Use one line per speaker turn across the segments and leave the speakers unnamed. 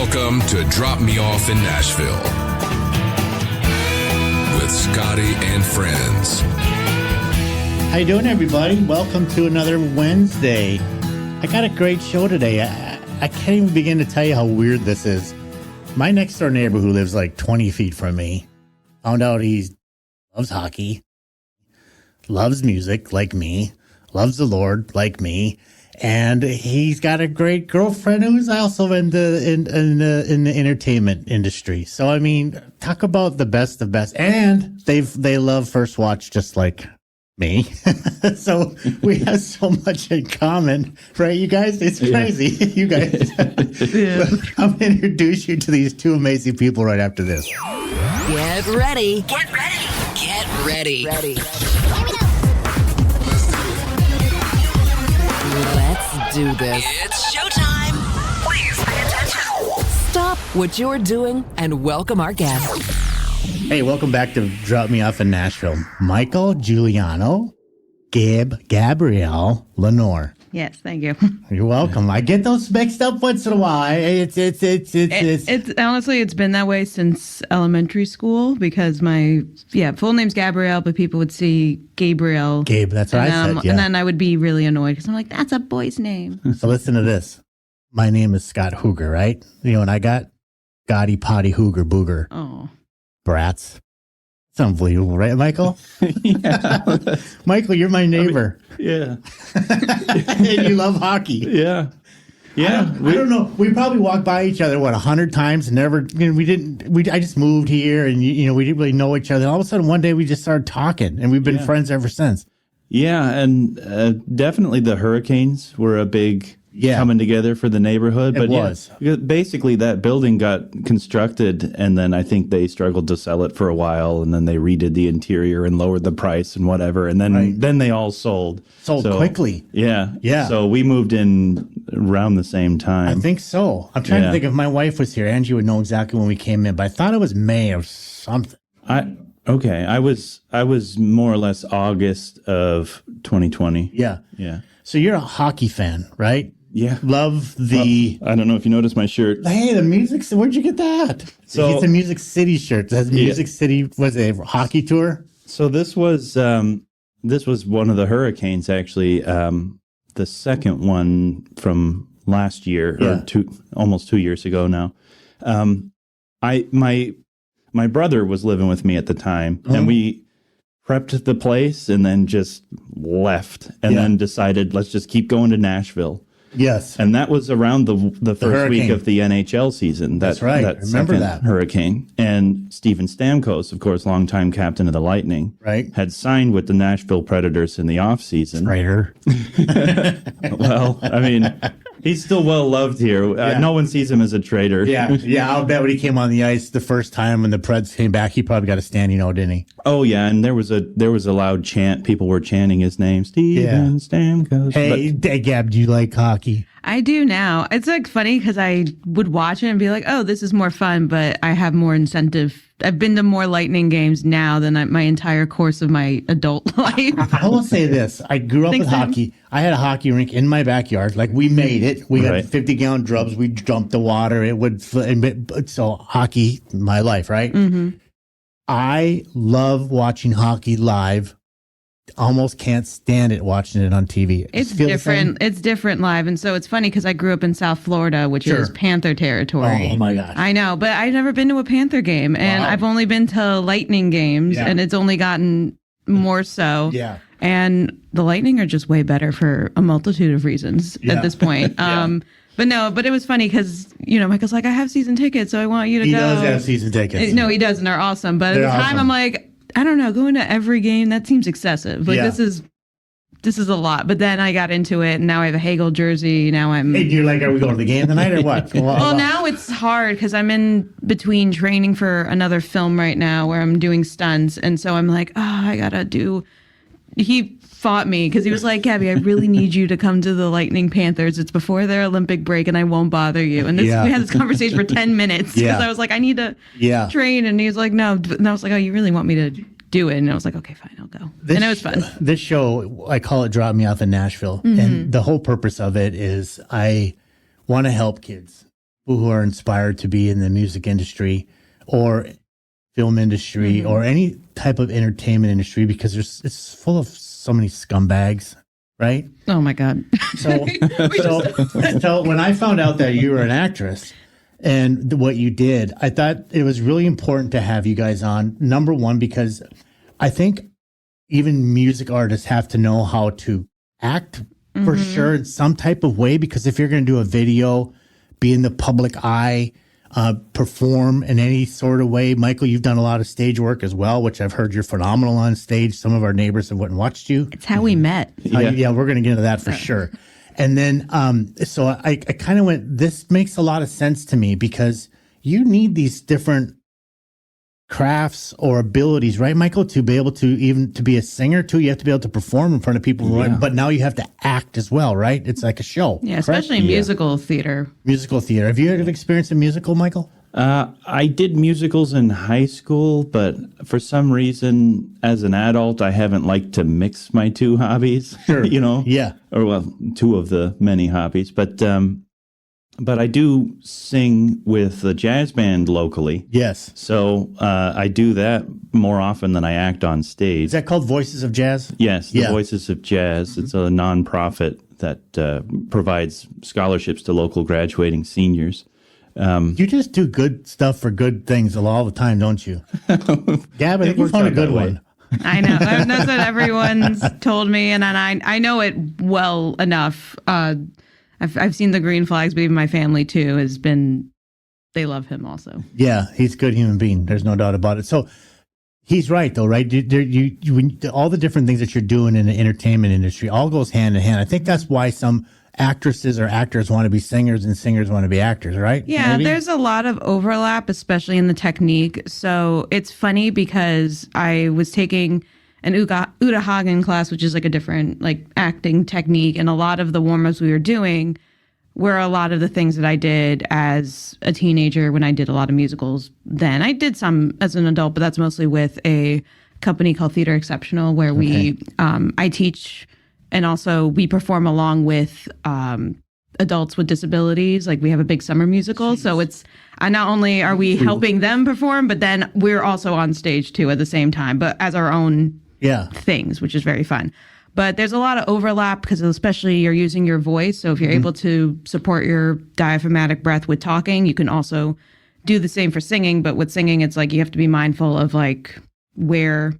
Welcome to Drop Me Off in Nashville with Scotty and friends.
How you doing, everybody? Welcome to another Wednesday. I got a great show today. I can't even begin to tell you how weird this is. My next door neighbor, who lives like 20 feet from me, found out he loves hockey, loves music like me, loves the Lord like me, and he's got a great girlfriend who's also in the entertainment industry. So I mean, talk about the best of best, and they love First Watch just like me. So we have so much in common, right? You guys, it's crazy. Yeah. You guys, I'm going to introduce you to these two amazing people right after this.
Get ready. Get ready. Get ready. Let's do this. It's showtime. Please pay attention. Stop what you're doing and welcome our guest.
Hey, welcome back to Drop Me Off in Nashville. Michael, Giuliano, Gabrielle, Lenore.
Yes, thank you.
You're welcome. I get those mixed up once in a while. It's
honestly, it's been that way since elementary school because my full name's Gabrielle, but people would see Gabrielle.
Gabe, that's what I said. Yeah.
And then I would be really annoyed because I'm like, that's a boy's name.
So listen to this. My name is Scott Hooger, right? You know what I got? Gotti Potty Hooger Booger.
Oh.
Brats. It's unbelievable, right, Michael?
Yeah.
Michael, you're my neighbor.
Yeah.
And you love hockey.
Yeah. Yeah.
I don't know. We probably walked by each other, 100 times? Never, I just moved here and, we didn't really know each other. And all of a sudden, one day we just started talking and we've been friends ever since.
Yeah. And definitely the Hurricanes were a big coming together for the neighborhood.
It was.
Basically, that building got constructed, and then I think they struggled to sell it for a while, and then they redid the interior and lowered the price and whatever, and then they all sold.
Sold quickly.
Yeah.
Yeah.
So we moved in around the same time.
I think so. I'm trying to think if my wife was here. Angie would know exactly when we came in, but I thought it was May or something.
I was more or less August of 2020.
Yeah.
Yeah.
So you're a hockey fan, right?
Yeah.
Love the...
I don't know if you noticed my shirt.
Hey, the Music... Where'd you get that?
So,
it's a Music City shirt. It has Music City... Was it a hockey tour?
So this was one of the Hurricanes, actually. The second one from last year, or almost 2 years ago now. My brother was living with me at the time, and we prepped the place and then just left and then decided, let's just keep going to Nashville.
Yes.
And that was around the first week of the NHL season.
That's right.
That
Remember
second
that.
Hurricane. And Steven Stamkos, of course, longtime captain of the Lightning, had signed with the Nashville Predators in the offseason.
Traitor.
Well, I mean, he's still well loved here. No one sees him as a traitor.
Yeah. I'll bet when he came on the ice the first time when the Preds came back, he probably got a standing O, didn't he?
Oh yeah, and there was a loud chant. People were chanting his name, Steven Stamkos.
Hey, Gab, do you like hockey?
I do now. It's like funny because I would watch it and be like, oh, this is more fun, but I have more incentive. I've been to more Lightning games now than my entire course of my adult life.
I will say this. I grew up with hockey. I had a hockey rink in my backyard. Like, we made it. We had 50-gallon drums. We jumped the water. It would... So, hockey, my life, right? Mm-hmm. I love watching hockey live. Almost can't stand it watching it on TV.
It's different. It's different live. And so it's funny because I grew up in South Florida, which is Panther territory.
Oh, my gosh.
I know, but I've never been to a Panther game. And I've only been to Lightning games, and it's only gotten more so.
Yeah.
And the Lightning are just way better for a multitude of reasons at this point. But it was funny because, Michael's like, I have season tickets, so I want you to go.
He does have season tickets.
No, he does, and they're awesome. But at the time, I'm like, I don't know, going to every game, that seems excessive. Like, this is a lot. But then I got into it, and now I have a Hagel jersey. Now I'm...
Hey, you're like, are we going to the game tonight or what?
Well, now it's hard because I'm in between training for another film right now where I'm doing stunts. And so I'm like, I got to do... He fought me because he was like, Gabby, I really need you to come to the Lightning Panthers. It's before their Olympic break and I won't bother you. And we had this conversation for 10 minutes because I was like, I need to train. And he was like, no. And I was like, oh, you really want me to do it? And I was like, okay, fine, I'll go. And it was fun.
This show, I call it Drop Me Off in Nashville. Mm-hmm. And the whole purpose of it is I want to help kids who are inspired to be in the music industry or film industry or any type of entertainment industry, because it's full of so many scumbags, right?
Oh my God.
So when I found out that you were an actress and what you did, I thought it was really important to have you guys on. Number one, because I think even music artists have to know how to act for sure in some type of way, because if you're going to do a video, be in the public eye, perform in any sort of way. Michael, you've done a lot of stage work as well, which I've heard you're phenomenal on stage. Some of our neighbors have went and watched you.
It's how we met.
Yeah, we're going to get into that for sure. And then, so I kind of went, this makes a lot of sense to me, because you need these different crafts or abilities, right, Michael, to be able to even to be a singer too. You have to be able to perform in front of people, but now you have to act as well, right? It's like a show.
Yeah, especially in musical theater.
Musical theater. Have you had an experience in musical, Michael?
I did musicals in high school, but for some reason, as an adult, I haven't liked to mix my two hobbies.
Sure.
Yeah. Or well, two of the many hobbies, but I do sing with a jazz band locally.
Yes.
So I do that more often than I act on stage.
Is that called Voices of Jazz?
Yes, the Voices of Jazz. It's a nonprofit that provides scholarships to local graduating seniors.
You just do good stuff for good things all the time, don't you? Gab, I think you found a good one.
I know. That's what everyone's told me, and I know it well enough. I've seen the green flags, but even my family too they love him also.
Yeah, he's a good human being. There's no doubt about it. So he's right though, right? All the different things that you're doing in the entertainment industry all goes hand in hand. I think that's why some actresses or actors want to be singers and singers want to be actors, right?
Yeah,
Maybe?
There's a lot of overlap, especially in the technique. So it's funny because I was taking an Uta Hagen class, which is like a different acting technique. And a lot of the warm-ups we were doing were a lot of the things that I did as a teenager when I did a lot of musicals then. I did some as an adult, but that's mostly with a company called Theater Exceptional, where I teach, and also we perform along with adults with disabilities. Like we have a big summer musical. So it's not only are we helping them perform, but then we're also on stage too at the same time, but as our own things, which is very fun. But there's a lot of overlap because especially you're using your voice. So if you're able to support your diaphragmatic breath with talking, you can also do the same for singing. But with singing, it's like you have to be mindful of where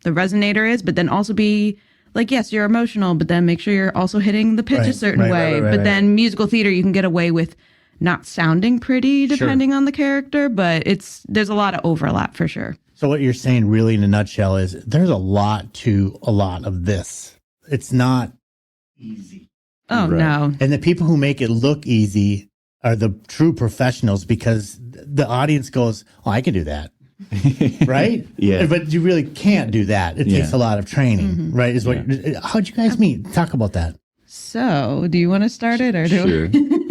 the resonator is, but then also be yes, you're emotional, but then make sure you're also hitting the pitch a certain way. But then musical theater, you can get away with not sounding pretty depending on the character, but there's a lot of overlap for sure.
So what you're saying really in a nutshell is there's a lot to a lot of this. It's not easy.
Oh, no.
And the people who make it look easy are the true professionals, because the audience goes, oh, I can do that. Right?
Yeah.
But you really can't do that. It takes a lot of training, right? How'd you guys meet? Talk about that.
So, do you want to start it or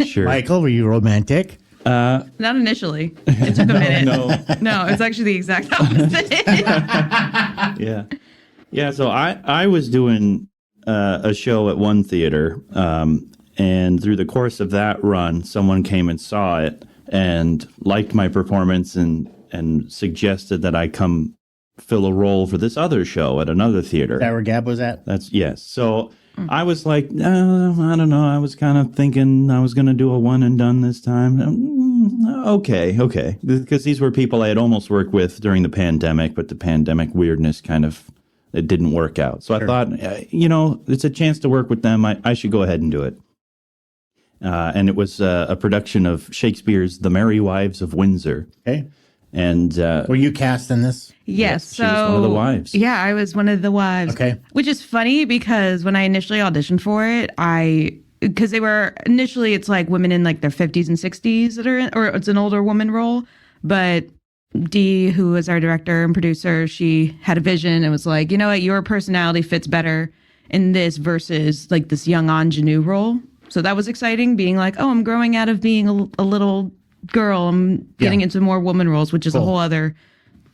Sure.
Michael, were you romantic?
Not initially. It took a minute. No, it's actually the exact opposite.
Yeah. So I was doing a show at one theater, and through the course of that run, someone came and saw it and liked my performance and suggested that I come fill a role for this other show at another theater.
Is that where Gab was at?
Yes. So I was like, I don't know. I was kind of thinking I was going to do a one and done this time. Okay. Because these were people I had almost worked with during the pandemic, but the pandemic weirdness it didn't work out. So I thought, it's a chance to work with them. I should go ahead and do it. And it was a production of Shakespeare's The Merry Wives of Windsor.
Okay.
And
were you cast in this?
Yes.
She was one of the wives.
Yeah, I was one of the wives.
Okay.
Which is funny because when I initially auditioned for it, because they were initially, it's like women in their 50s and 60s that are in, or it's an older woman role. But Dee, who is our director and producer, she had a vision and was like, you know what, your personality fits better in this versus this young ingenue role. So that was exciting, being like, oh, I'm growing out of being a little girl. I'm getting into more woman roles, which is a whole other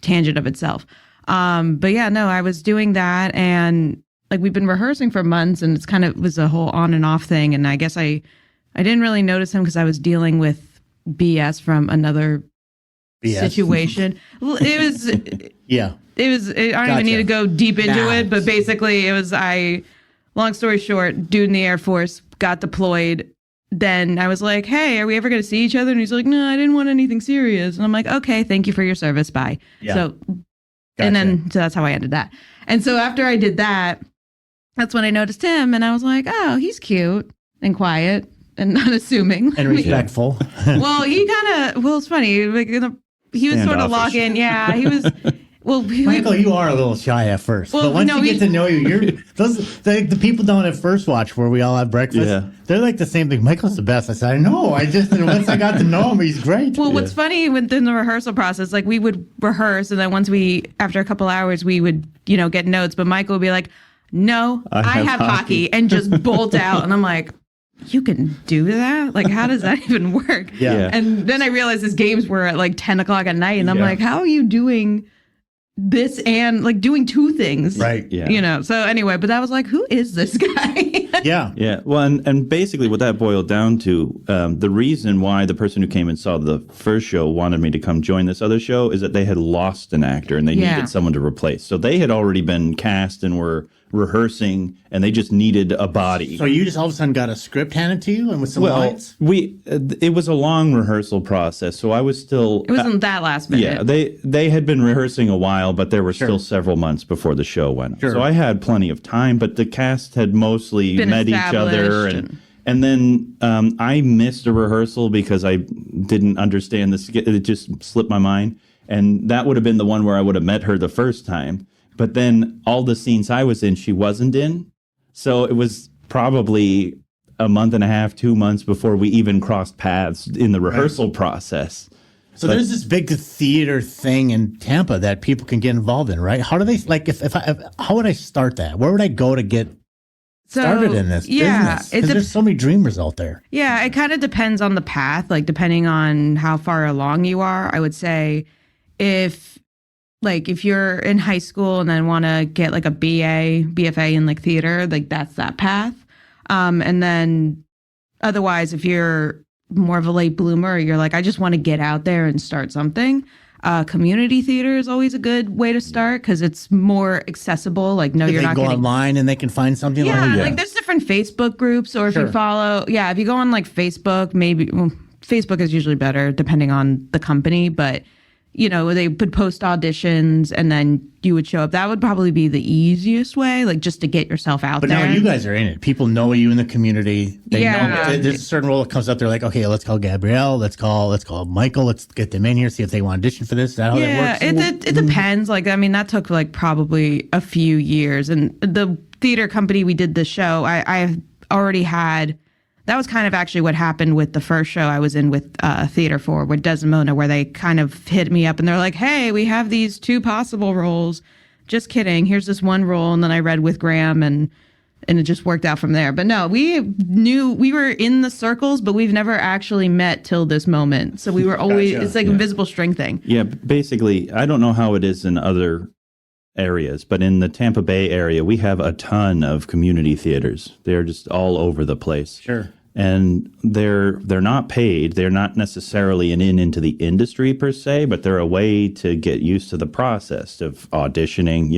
tangent of itself. But yeah, no, I was doing that, and we've been rehearsing for months, and it was a whole on and off thing. And I guess I didn't really notice him because I was dealing with BS from another
BS.
situation. Well, it was.
Yeah.
It was. I don't even need to go deep into it, but basically, it was. Long story short, dude in the Air Force got deployed. Then I was like, "Hey, are we ever going to see each other?" And he's like, "No, I didn't want anything serious." And I'm like, "Okay, thank you for your service. Bye."
Yeah.
So, and then so that's how I ended that. And so after I did that, that's when I noticed him, and I was like, "Oh, he's cute and quiet and unassuming
and respectful."
Well, he kind of. Well, it's funny. Like he was sort of lock in. Yeah, he was. Well,
Michael, you are a little shy at first, but once you get to know you, you're the people don't at first watch where we all have breakfast. Yeah. They're like the same thing. Michael's the best. I said, I know. Once I got to know him, he's great.
Well, what's funny within the rehearsal process, like we would rehearse, and then after a couple hours, we would, get notes. But Michael would be like, "No, I have hockey," and just bolt out. And I'm like, "You can do that? Like, how does that even work?"
Yeah.
And then I realized his games were at like 10 o'clock at night, and I'm like, "How are you doing this and like doing two things?"
Right.
Yeah.
So anyway, but I was like, who is this guy?
Yeah.
Yeah. Well, and basically what that boiled down to, the reason why the person who came and saw the first show wanted me to come join this other show is that they had lost an actor and they needed someone to replace. So they had already been cast and were rehearsing, and they just needed a body.
So you just all of a sudden got a script handed to you and with some lines?
It was a long rehearsal process, so I was still...
It wasn't that last minute.
Yeah, they had been rehearsing a while, but there were still several months before the show went. So I had plenty of time, but the cast had mostly met each other. And then I missed a rehearsal because I didn't understand this. It just slipped my mind. And that would have been the one where I would have met her the first time. But then all the scenes I was in, she wasn't in. So it was probably a month and a half, 2 months before we even crossed paths in the rehearsal process.
So there's this big theater thing in Tampa that people can get involved in, right? How do they, like, how would I start that? Where would I go to get started in this business? Because there's so many dreamers out there.
Yeah, it kind of depends on the path, like depending on how far along you are. I would say if you're in high school and then want to get like a BFA in like theater, like that's that path. And then otherwise, if you're more of a late bloomer, you're like, I just want to get out there and start something. Community theater is always a good way to start because it's more accessible. Like, no, you're not
going to go online and they can find something.
Like there's different Facebook groups, or if you follow, if you go on like Facebook, Facebook is usually better depending on the company, but they would post auditions and then you would show up. That would probably be the easiest way, like just to get yourself out there.
But now you guys are in it. People know you in the community. They know there's a certain role that comes up. They're like, okay, let's call Gabrielle. Let's call Michael. Let's get them in here, see if they want to audition for this. Is that how that works?
It depends. Like, I mean, that took like probably a few years. And the theater company we did the show, I already had... That was kind of actually what happened with the first show I was in with Theater 4 with Desdemona, where they kind of hit me up and they're like, hey, we have these 2 possible roles. Just kidding. Here's this one role. And then I read with Graham and it just worked out from there. But no, we knew we were in the circles, but we've never actually met till this moment. So we were always, it's like invisible string thing.
Yeah, basically, I don't know how it is in other areas, but in the Tampa Bay area, we have a ton of community theaters. They're just all over the place.
Sure.
And they're not paid. They're not necessarily into the industry per se, but they're a way to get used to the process of auditioning.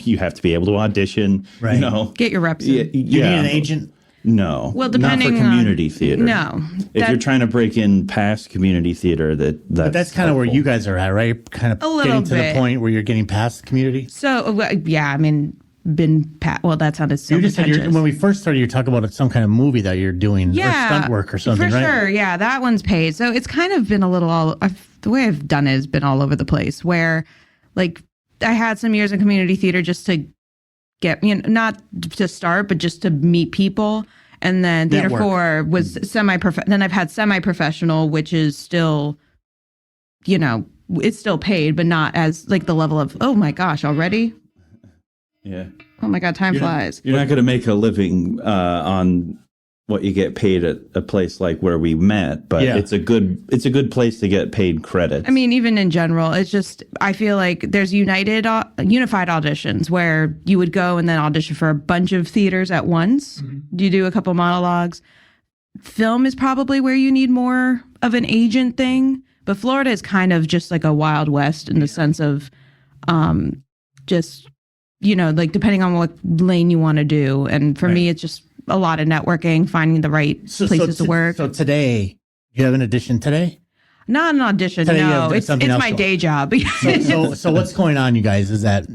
You have to be able to audition.
Right.
Get your reps in.
You need an agent?
No.
Well, depending
not for community theater.
No.
If you're trying to break in past community theater, that's
kind of where you guys are at, right? Kind of getting to the point where you're getting past the community.
So I mean. That sounded so
you just said when we first started, you talk about some kind of movie that you're doing, or stunt work or something,
for
right?
Sure, yeah, that one's paid. So it's kind of been a little the way I've done it has been all over the place. Where, like, I had some years in community theater just to get not to start, but just to meet people, and then Theater 4 was semi-professional. Then I've had semi-professional, which is still, it's still paid, but not as like the level of, oh my gosh, already.
Yeah.
Oh my God, time flies.
You're not going to make a living on what you get paid at a place like where we met, but it's a good place to get paid credits.
I mean, even in general, it's just, I feel like there's unified auditions where you would go and then audition for a bunch of theaters at once. Mm-hmm. You do a couple monologues. film is probably where you need more of an agent thing. But Florida is kind of just like a Wild West in the sense of just, like depending on what lane you want to do. And for me, it's just a lot of networking, finding the right places to work.
So today, you have an audition today?
Not an audition,
Today
no. It's my day job.
So what's going on, you guys, is that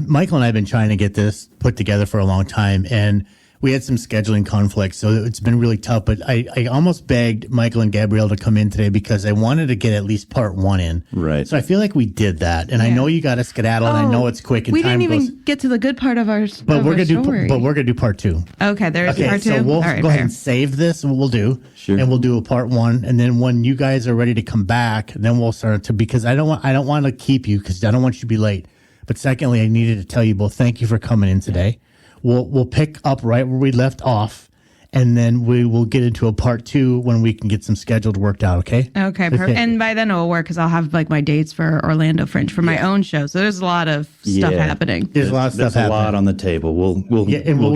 Michael and I have been trying to get this put together for a long time, and we had some scheduling conflicts, so it's been really tough. But I almost begged Michael and Gabrielle to come in today because I wanted to get at least part 1 in.
Right.
So I feel like we did that, and I know you got to skedaddle, and I know it's quick. And
we
time
didn't even
goes,
get to the good part of our
but we're gonna
story.
we're gonna do part 2.
Okay, there's part 2.
So we'll
All right,
go ahead
fair.
and save this. What we'll do,
Sure.
and we'll do a part 1, and then when you guys are ready to come back, then we'll start to, because I don't want to keep you because I don't want you to be late. But secondly, I needed to tell you both thank you for coming in today. We'll pick up right where we left off, and then we will get into a part 2 when we can get some scheduled worked out. Okay.
Okay, perfect. And by then it'll work because I'll have like my dates for Orlando Fringe for my own show. So there's a lot of stuff happening.
There's a lot of stuff
There's a
happening.
lot on the table. We'll get to it in
we'll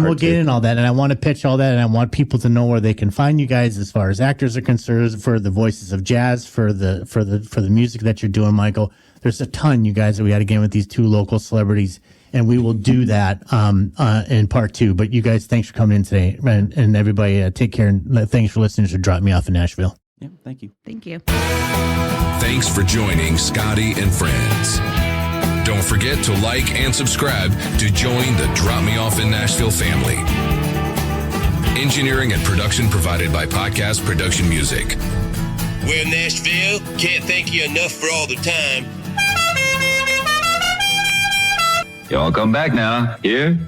part
get
2.
in all that, and I want to pitch all that, and I want people to know where they can find you guys as far as actors are concerned, for the voices of jazz, for the music that you're doing, Michael. There's a ton, you guys, that we got to get in with these 2 local celebrities, and we will do that in part 2. But you guys, thanks for coming in today, and everybody, take care, and thanks for listening to Drop Me Off in Nashville.
Yeah, thank you.
Thank you.
Thanks for joining Scotty and Friends. Don't forget to like and subscribe to join the Drop Me Off in Nashville family. Engineering and production provided by Podcast Production Music.
Well, Nashville, can't thank you enough for all the time.
Y'all come back now. Here?